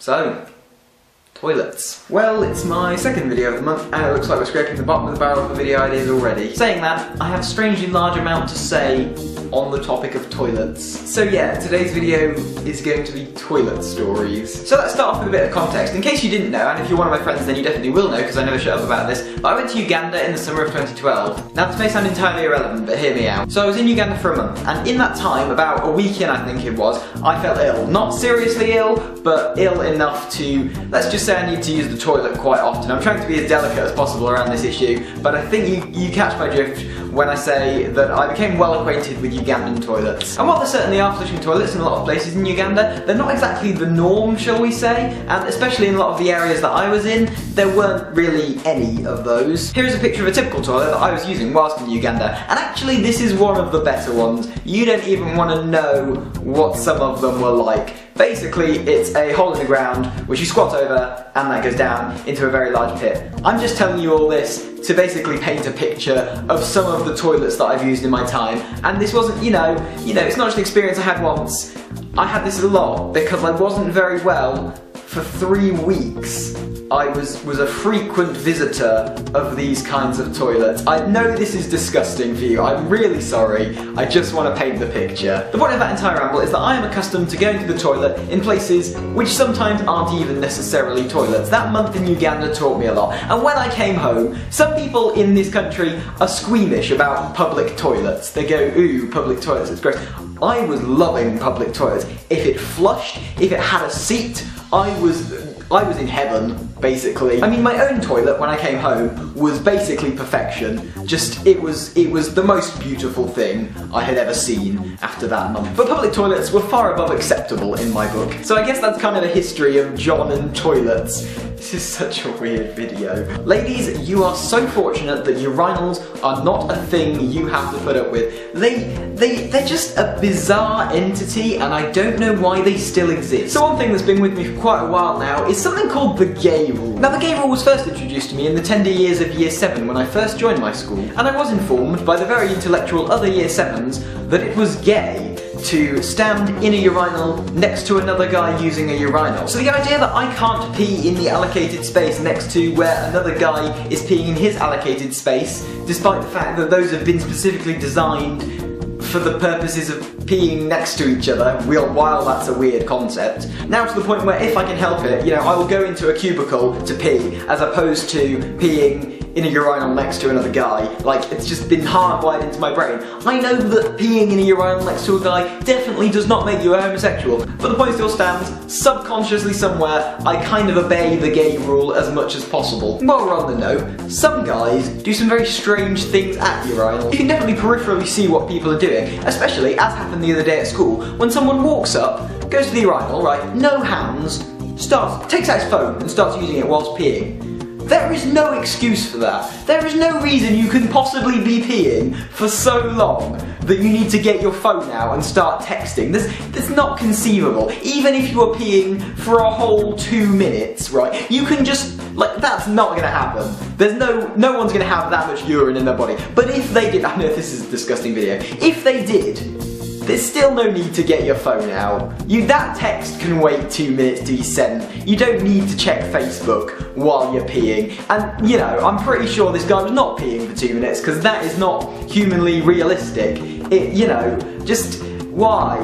So, toilets. Well, it's my second video of the month and it looks like we're scraping the bottom of the barrel for video ideas already. Saying that, I have a strangely large amount to say on the topic of toilets. So yeah, today's video is going to be toilet stories. So let's start off with a bit of context. In case you didn't know, and if you're one of my friends then you definitely will know because I never shut up about this, but I went to Uganda in the summer of 2012. Now this may sound entirely irrelevant, but hear me out. So I was in Uganda for a month, and in that time, about a week in I think it was, I felt ill. Not seriously ill, but ill enough to, let's just say I need to use the toilet quite often. I'm trying to be as delicate as possible around this issue, but I think you catch my drift when I say that I became well acquainted with Ugandan toilets. And while there certainly are flushing toilets in a lot of places in Uganda, they're not exactly the norm, shall we say, and especially in a lot of the areas that I was in, there weren't really any of those. Here is a picture of a typical toilet that I was using whilst in Uganda, and actually this is one of the better ones. You don't even want to know what some of them were like. Basically, it's a hole in the ground which you squat over and that goes down into a very large pit. I'm just telling you all this to basically paint a picture of some of the toilets that I've used in my time, and this wasn't, you know, it's not just an experience I had once. I had this a lot because I wasn't very well for 3 weeks. I was a frequent visitor of these kinds of toilets. I know this is disgusting for you, I'm really sorry, I just want to paint the picture. The point of that entire ramble is that I am accustomed to going to the toilet in places which sometimes aren't even necessarily toilets. That month in Uganda taught me a lot, and when I came home, some people in this country are squeamish about public toilets. They go, ooh, public toilets, it's gross. I was loving public toilets. If it flushed, if it had a seat, I was in heaven, basically. I mean, my own toilet when I came home was basically perfection. Just, it was the most beautiful thing I had ever seen after that month. But public toilets were far above acceptable in my book. So I guess that's kind of the history of John and toilets. This is such a weird video. Ladies, you are so fortunate that urinals are not a thing you have to put up with. They're just a bizarre entity, and I don't know why they still exist. So one thing that's been with me for quite a while now is something called the gay rule. Now the gay rule was first introduced to me in the tender years of year 7 when I first joined my school, and I was informed by the very intellectual other year 7s that it was gay to stand in a urinal next to another guy using a urinal. So the idea that I can't pee in the allocated space next to where another guy is peeing in his allocated space, despite the fact that those have been specifically designed for the purposes of peeing next to each other, while that's a weird concept. Now to the point where if I can help it, you know, I will go into a cubicle to pee, as opposed to peeing in a urinal next to another guy. Like, it's just been hardwired into my brain. I know that peeing in a urinal next to a guy definitely does not make you a homosexual, but the point still stands, subconsciously somewhere, I kind of obey the gay rule as much as possible. While we're on the note, some guys do some very strange things at urinals. You can definitely peripherally see what people are doing, especially, as happened the other day at school, when someone walks up, goes to the urinal, right, no hands, takes out his phone and starts using it whilst peeing. There is no excuse for that. There is no reason you can possibly be peeing for so long that you need to get your phone out and start texting. That's not conceivable. Even if you are peeing for a whole 2 minutes, right? You can just, like, that's not gonna happen. There's no one's gonna have that much urine in their body. But if they did, I know this is a disgusting video. If they did, there's still no need to get your phone out. That text can wait 2 minutes to be sent. You don't need to check Facebook while you're peeing. And, you know, I'm pretty sure this guy was not peeing for 2 minutes, because that is not humanly realistic. You know, just why?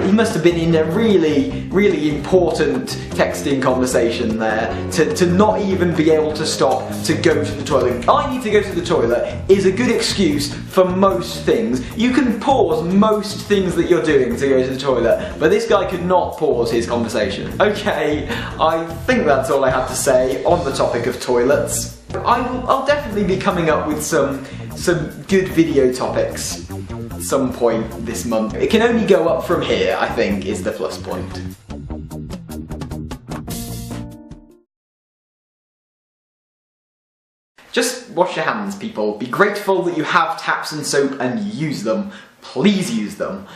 He must have been in a really, really important texting conversation there to not even be able to stop to go to the toilet. I need to go to the toilet is a good excuse for most things. You can pause most things that you're doing to go to the toilet, but this guy could not pause his conversation. Okay, I think that's all I have to say on the topic of toilets. I'll definitely be coming up with some good video topics at some point this month. It can only go up from here, I think, is the plus point. Just wash your hands, people. Be grateful that you have taps and soap and use them. Please use them.